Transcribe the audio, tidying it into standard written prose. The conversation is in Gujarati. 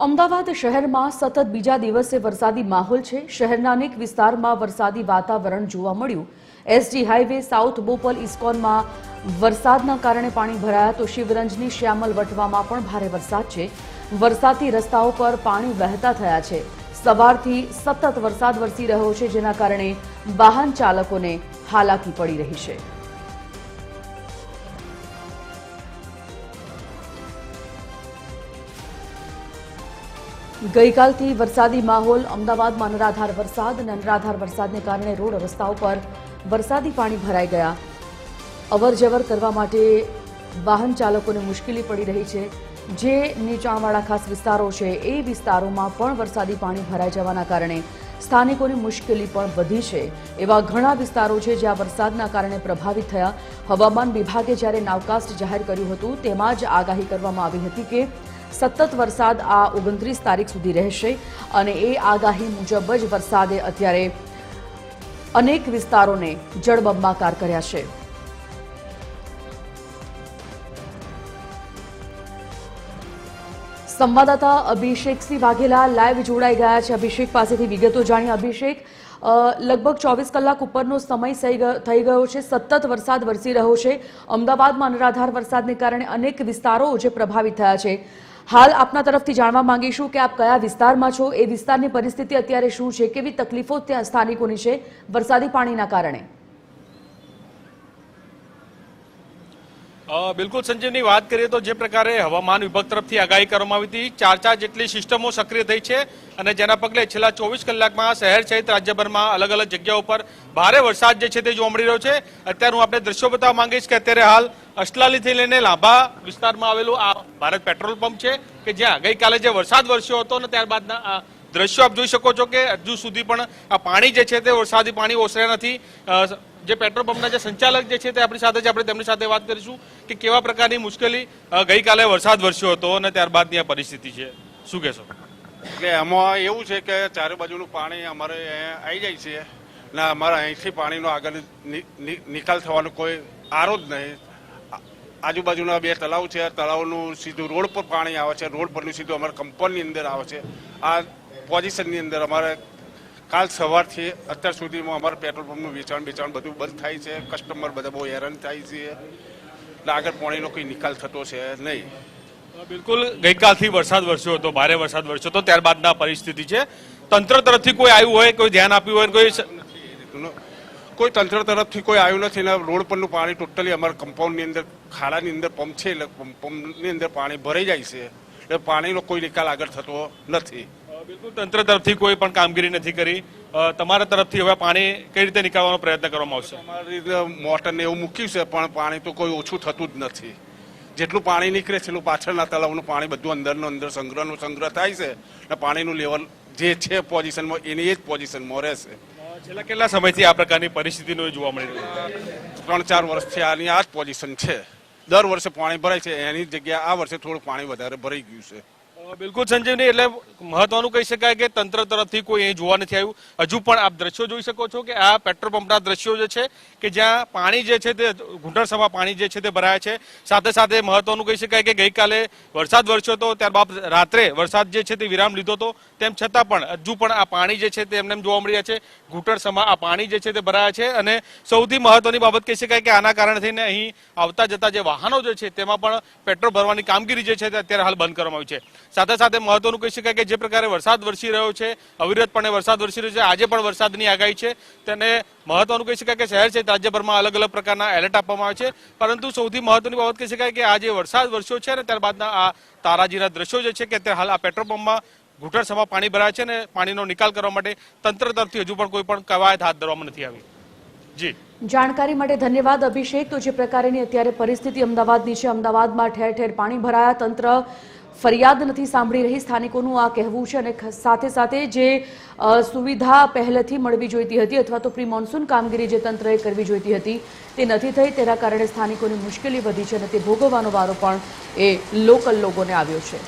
અમદાવાદ શહેરમાં સતત બીજા દિવસે વરસાદી માહોલ છે। શહેરના અનેક વિસ્તારમાં વરસાદી વાતાવરણ જોવા મળ્યું। એસજી હાઈવે સાઉથ બોપલ ઇસ્કોનમાં વરસાદના કારણે પાણી ભરાયા તો શિવરંજની શ્યામલ વટવામાં પણ ભારે વરસાદ છે। વરસાદથી રસ્તાઓ પર પાણી વહેતા થયા છે। સવારથી સતત વરસાદ વરસી રહ્યો છે, જેના કારણે વાહન ચાલકોને હાલાકી પડી રહી છે। ગઈકાલથી વરસાદી માહોલ। અમદાવાદમાં અનરાધાર વરસાદ અને અનરાધાર વરસાદને કારણે રોડ રસ્તાઓ પર વરસાદી પાણી ભરાઈ ગયા। અવરજવર કરવા માટે વાહન ચાલકોને મુશ્કેલી પડી રહી છે। જે નીચાણવાળા ખાસ વિસ્તારો છે એ વિસ્તારોમાં પણ વરસાદી પાણી ભરાઈ જવાના કારણે સ્થાનિકોની મુશ્કેલી પણ વધી છે। એવા ઘણા વિસ્તારો છે જ્યાં વરસાદના કારણે પ્રભાવિત થયા। હવામાન વિભાગે જ્યારે નાવકાસ્ટ જાહેર કર્યું હતું તેમાં જ આગાહી કરવામાં આવી હતી કે સતત વરસાદ આ 29 તારીખ સુધી રહેશે અને એ આગાહી મુજબ જ વરસાદે અત્યારે અનેક વિસ્તારોને જળબંબાકાર કર્યા છે। સંવાદદાતા અભિષેકસિંહ વાઘેલા લાઈવ જોડાઈ ગયા છે। અભિષેક પાસેથી વિગતો જાણીએ। અભિષેક, લગભગ 24 કલાક ઉપરનો સમય થઈ ગયો છે। સતત વરસાદ વરસી રહ્યો છે। અમદાવાદમાં અનરાધાર વરસાદને કારણે અનેક વિસ્તારો જે પ્રભાવિત થયા છે। હાલ આપના તરફથી જાણવા માંગીશું કે આપ કયા વિસ્તારમાં છો, એ વિસ્તારની પરિસ્થિતિ અત્યારે શું છે, કેવી તકલીફો ત્યાં સ્થાનિકોની છે વરસાદી પાણીના કારણે? બિલકુલ સંજીવની, વાત કરીએ તો જે પ્રકારે હવામાન વિભાગ તરફથી આગાહી કરવામાં આવી હતી, 4 જેટલી સિસ્ટમો સક્રિય થઈ છે અને જેના પગલે છેલ્લા 24 કલાકમાં શહેર સહિત રાજ્યભરમાં અલગ અલગ જગ્યાઓ પર ભારે વરસાદ જે છે તે જોવા મળી રહ્યો છે। અત્યારે હું આપણે દ્રશ્યો બતાવવા માંગીશ કે અત્યારે હાલ અસલાલીથી લઈને લાંભા વિસ્તારમાં આવેલું આ ભારત પેટ્રોલ પંપ છે કે જ્યાં ગઈકાલે જે વરસાદ વરસ્યો હતો અને ત્યારબાદના દ્રશ્યો આપ જોઈ શકો છો કે હજુ સુધી પણ આ પાણી જે છે તે વરસાદી પાણી ઓસર્યા નથી। જે પેટ્રોલ પંપના જે સંચાલક જે છે તે આપણી સાથે છે, આપણે તેમની સાથે વાત કરીશું કે કેવા પ્રકારની મુશ્કેલી ગઈકાલે વરસાદ વરસ્યો હતો અને ત્યારબાદની આ પરિસ્થિતિ છે, શું કહેશો? એટલે એમાં એવું છે કે ચારે બાજુનું પાણી અમારે અહીંયા આવી જાય છે ને અમારે અહીંથી પાણીનો આગળ નિકાલ થવાનો કોઈ આરો જ નહીં। આજુબાજુના 2 તળાવ છે, તળાવનું સીધું રોડ પર પાણી આવે છે, રોડ પરનું સીધું અમારા કંપાઉન્ડની અંદર આવે છે। આ પોઝિશનની અંદર અમારે કાલ સવારથી અત્યાર સુધીમાં અમારા પેટ્રોલ પંપનું વેચાણ બધું બંધ થાય છે। કસ્ટમર બધા બહુ હેરાન થાય છે એટલે આગળ પાણીનો કોઈ નિકાલ થતો છે નહીં। બિલકુલ, ગઈકાલથી વરસાદ વરસ્યો હતો, ભારે વરસાદ વરસ્યો હતો, ત્યારબાદના પરિસ્થિતિ છે। તંત્ર તરફથી કોઈ આવ્યું હોય, કોઈ ધ્યાન આપ્યું હોય? કોઈ તંત્ર તરફથી કોઈ આવ્યું નથી ને રોડ પરનું પાણી ટોટલી અમારા કમ્પાઉન્ડની અંદર ખાડાની અંદર પંપ છે એટલે પંપની અંદર પાણી ભરાઈ જાય છે એટલે પાણીનો કોઈ નિકાલ આગળ થતો નથી। બિલકુલ, તંત્ર તરફથી કોઈ પણ કામગીરી નથી કરી। તમારા તરફથી હવે પાણી કઈ રીતે નીકાળવાનો પ્રયત્ન કરવામાં આવશે? અમારી મોટરને એવું મૂક્યું છે પણ પાણી તો કોઈ ઓછું થતું જ નથી। જેટલું પાણી નીકળે છે એટલું પાછળના તળાવનું પાણી બધું અંદર સંગ્રહ થાય છે અને પાણીનું લેવલ જે છે પોઝિશનમાં એની એ જ પોઝિશનમાં રહેશે। છેલ્લા કેટલા સમયથી આ પ્રકારની પરિસ્થિતિનો જોવા મળી રહી છે? 3-4 વર્ષથી આની આ જ પોઝિશન છે। દર વર્ષે પાણી ભરાય છે, એની જગ્યાએ આ વર્ષે થોડું પાણી વધારે ભરાઈ ગયું છે। બિલકુલ સંજીવની, એટલે મહત્વનું કહી શકાય કે તંત્ર તરફથી કોઈ અહીં જોવા નથી આવ્યું। હજુ પણ આપ દ્રશ્યો જોઈ શકો છો કે આ પેટ્રોલ પંપના દ્રશ્યો જે છે કે જ્યાં પાણી જે છે તે ઘૂંટણસમા પાણી જે છે તે ભરાયા છે। સાથે સાથે મહત્વનું કહી શકાય કે ગઈકાલે વરસાદ વરસ્યો હતો, ત્યારબાદ રાત્રે વરસાદ જે છે તે વિરામ લીધો હતો, તેમ છતાં પણ હજુ પણ આ પાણી જે છે તે એમને જોવા મળી રહ્યા છે। ઘૂંટણસમા આ પાણી જે છે તે ભરાયા છે અને સૌથી મહત્વની બાબત કહી શકાય કે આના કારણે થઈને અહીં આવતા જતા જે વાહનો જે છે તેમાં પણ પેટ્રોલ ભરવાની કામગીરી જે છે તે અત્યારે હાલ બંધ કરવામાં આવી છે। સાથે સાથે મહત્વનું કહી શકાય કે જે પ્રકારે વરસાદ વરસી રહ્યો છે, અવિરતપણે વરસાદ વરસી રહ્યો છે, આજે પણ વરસાદની આગાહી છે, તેને મહત્વનું કહી શકાય કે શહેર છે રાજ્યભરમાં અલગ અલગ પ્રકારના એલર્ટ આપવામાં આવે છે। પરંતુ સૌથી મહત્વની બાબત કહી શકાય કે આ જે વરસાદ વરસ્યો છે અને ત્યારબાદના આ તારાજીના દ્રશ્યો જે છે કે અત્યારે હાલ આ પેટ્રોલ પંપમાં ઘૂંટણસમા પાણી ભરાય છે અને પાણીનો નિકાલ કરવા માટે તંત્ર તરફથી હજુ પણ કોઈ પણ કવાયત હાથ ધરવામાં નથી આવી। જી, જાણકારી માટે ધન્યવાદ અભિષેક। તો જે પ્રકારની અત્યારે પરિસ્થિતિ અમદાવાદની છે, અમદાવાદમાં ઠેર ઠેર પાણી ભરાયા, તંત્ર ફરિયાદ નથી સાંભળી રહી, સ્થાનિકોનું આ કહેવું છે। અને સાથે સાથે જે સુવિધા પહેલેથી મળવી જોઈતી હતી અથવા તો પ્રી મોન્સૂન કામગીરી જે તંત્રએ કરવી જોઈતી હતી તે નથી થઈ, તેના કારણે સ્થાનિકોની મુશ્કેલી વધી છે અને તે ભોગવવાનો વારો પણ એ લોકલ લોકોને આવ્યો છે।